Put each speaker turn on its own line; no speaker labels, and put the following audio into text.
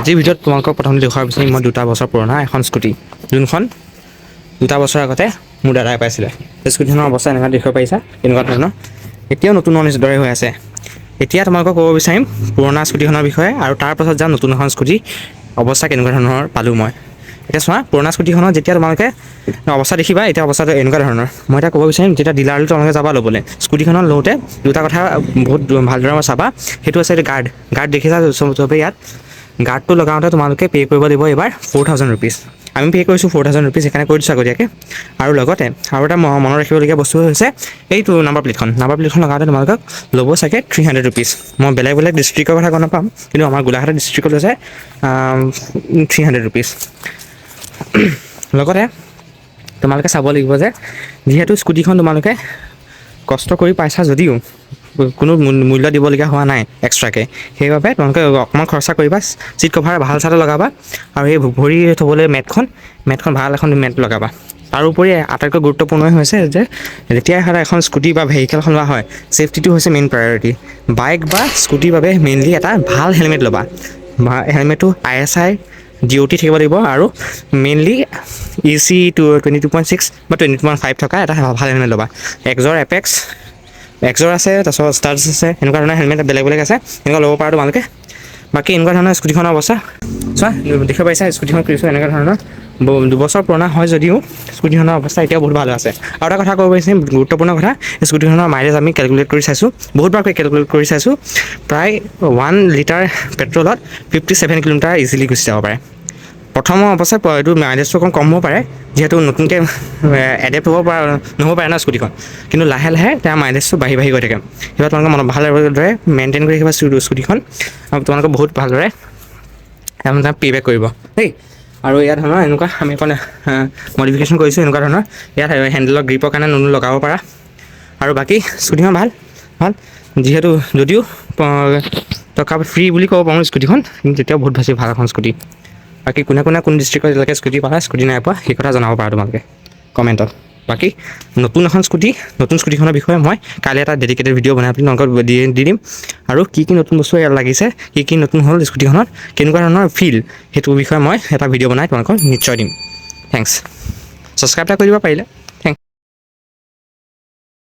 আজিৰ ভিডিঅ'ত তোমালোকক প্ৰথমতে দেখুৱাব বিচাৰিম মই 2 বছৰ পুৰণা এখন স্কুটি, যোনখন 2 বছৰ আগতে মোৰ দাদাই পাইছিলে। স্কুটিখনৰ অৱস্থা এনেকুৱা দেখিব পাৰিছা, এনেকুৱা ধৰণৰ এতিয়াও নতুন দৰে হৈ আছে। এতিয়া তোমালোকক ক'ব বিচাৰিম পুৰণা স্কুটিখনৰ বিষয়ে, আৰু তাৰ পাছত যাম নতুন এখন স্কুটি অৱস্থা কেনেকুৱা ধৰণৰ পালোঁ মই। এতিয়া চোৱা, পুৰণা স্কুটিখনত যেতিয়া তোমালোকে অৱস্থা দেখিবা, এতিয়া অৱস্থাটো এনেকুৱা ধৰণৰ। মই এতিয়া ক'ব বিচাৰিম যেতিয়া ডিলাৰলৈ তোমালোকে যাবা ল'বলৈ, স্কুটিখনত লওঁতে 2টা কথা বহুত ভালদৰে চাবা। সেইটো আছে গাৰ্ড দেখিছা চবেই ইয়াত। গাৰ্ডটো লগাওঁতে তোমালোকে পে' কৰিব লাগিব এইবাৰ 4000 ৰুপিজ। আমি পে' কৰিছোঁ 4000 ৰুপিজ, সেইকাৰণে কৰি দিছোঁ আগতীয়াকৈ। আৰু লগতে আৰু এটা মনত ৰাখিবলগীয়া বস্তু হৈছে এইটো নাম্বাৰ প্লেটখন লগাওঁতে তোমালোকক ল'ব চাগে 300 ৰুপিজ। মই বেলেগ ডিষ্ট্ৰিক্টৰ কথা গম নাপাম, কিন্তু আমাৰ গোলাঘাট ডিষ্ট্ৰিক্টত হৈছে 300 ৰুপিজ। লগতে তোমালোকে চাব লাগিব যে যিহেতু স্কুটিখন তোমালোকে কষ্ট কৰি পাইছা যদিও কোনো মূল্য দিবলগীয়া হোৱা নাই এক্সট্ৰাকৈ, সেইবাবে তোমালোকে অকণমান খৰচা কৰিবা। চিট কভাৰ ভাল চালে লগাবা, আৰু এই ভৰি থ'বলৈ মেটখন ভাল এখন মেট লগাবা। তাৰোপৰি আটাইতকৈ গুৰুত্বপূৰ্ণ হৈছে যে যেতিয়া এখন স্কুটি বা ভেহিকেলখন লোৱা হয়, ছেফটিটো হৈছে মেইন প্ৰায়ৰিটি। বাইক বা স্কুটিৰ বাবে মেইনলি এটা ভাল হেলমেট ল'বা। হেলমেটটো ISI DOT থাকিব লাগিব, আৰু মেইনলি EC 22.6 বা 20.5 থকা এটা ভাল হেলমেট ল'বা। এক্সৰ আছে, তাৰপিছত ষ্টাৰ্ছ আছে, এনেকুৱা ধৰণৰ হেলমেট বেলেগ আছে, এনেকুৱা ল'ব পাৰা তোমালোকে। বাকী এনেকুৱা ধৰণৰ স্কুটিখনৰ অৱস্থা চোৱা, দেখিব পাৰিছা স্কুটিখন কৰিছোঁ এনেকুৱা ধৰণৰ। 2 বছৰ পুৰণা হয় যদিও স্কুটিখনৰ অৱস্থা এতিয়াও বহুত ভাল আছে। আৰু এটা কথা ক'ব পাৰিছোঁ, গুৰুত্বপূৰ্ণ কথা, স্কুটিখনৰ মাইলেজ আমি কেলকুলেট কৰি চাইছোঁ, বহুতবাৰ কেলকুলেট কৰি চাইছোঁ। প্ৰায় 1 লিটাৰ পেট্ৰলত 57 কিলোমিটাৰ ইজিলি গুচি যাব পাৰে। প্ৰথমৰ অৱস্থাত এইটো মাইলেজটো অকণ কম হ'ব পাৰে, যিহেতু নতুনকৈ এডেপ্ট নহ'ব পাৰে ন স্কুটিখন, কিন্তু লাহে লাহে তাৰ মাইলেজটো বাঢ়ি গৈ থাকে। সেইবাবে তোমালোকে ভালদৰে মেইনটেইন কৰি ৰাখিবা স্কুটিখন, আৰু তোমালোকে বহুত ভালদৰে পে' বেক কৰিব দেই। আৰু ইয়াত ধৰণৰ এনেকুৱা আমি অকণ মডিফিকেশ্যন কৰিছোঁ, এনেকুৱা ধৰণৰ ইয়াত হেণ্ডেলৰ গ্ৰিপৰ কাৰণে নতুন লগাব পাৰা। আৰু বাকী স্কুটিখন ভাল, যিহেতু যদিও টকা ফ্ৰী বুলি ক'ব পাৰোঁ স্কুটিখন, কিন্তু তেতিয়াও বহুত বেছি ভাল এখন স্কুটি। বাকী কোন ডিষ্ট্ৰিক্টত এতিয়ালৈকে স্কুটি পালা, স্কুটি নাই পোৱা, সেই কথা জনাব পাৰা তোমালোকে কমেণ্টত। বাকী নতুন স্কুটিখনৰ বিষয়ে মই কাইলৈ এটা ডেডিকেটেড ভিডিঅ' বনাই পেলাই তোমালোকক দি দিম, আৰু কি নতুন বস্তু লাগিছে, কি নতুন হ'ল স্কুটিখনত, কেনেকুৱা ধৰণৰ ফিল, সেইটো বিষয়ে মই এটা ভিডিঅ' বনাই তোমালোকক নিশ্চয় দিম। থেংকছ। ছাবস্ক্ৰাইব এটা কৰি দিব পাৰিলে।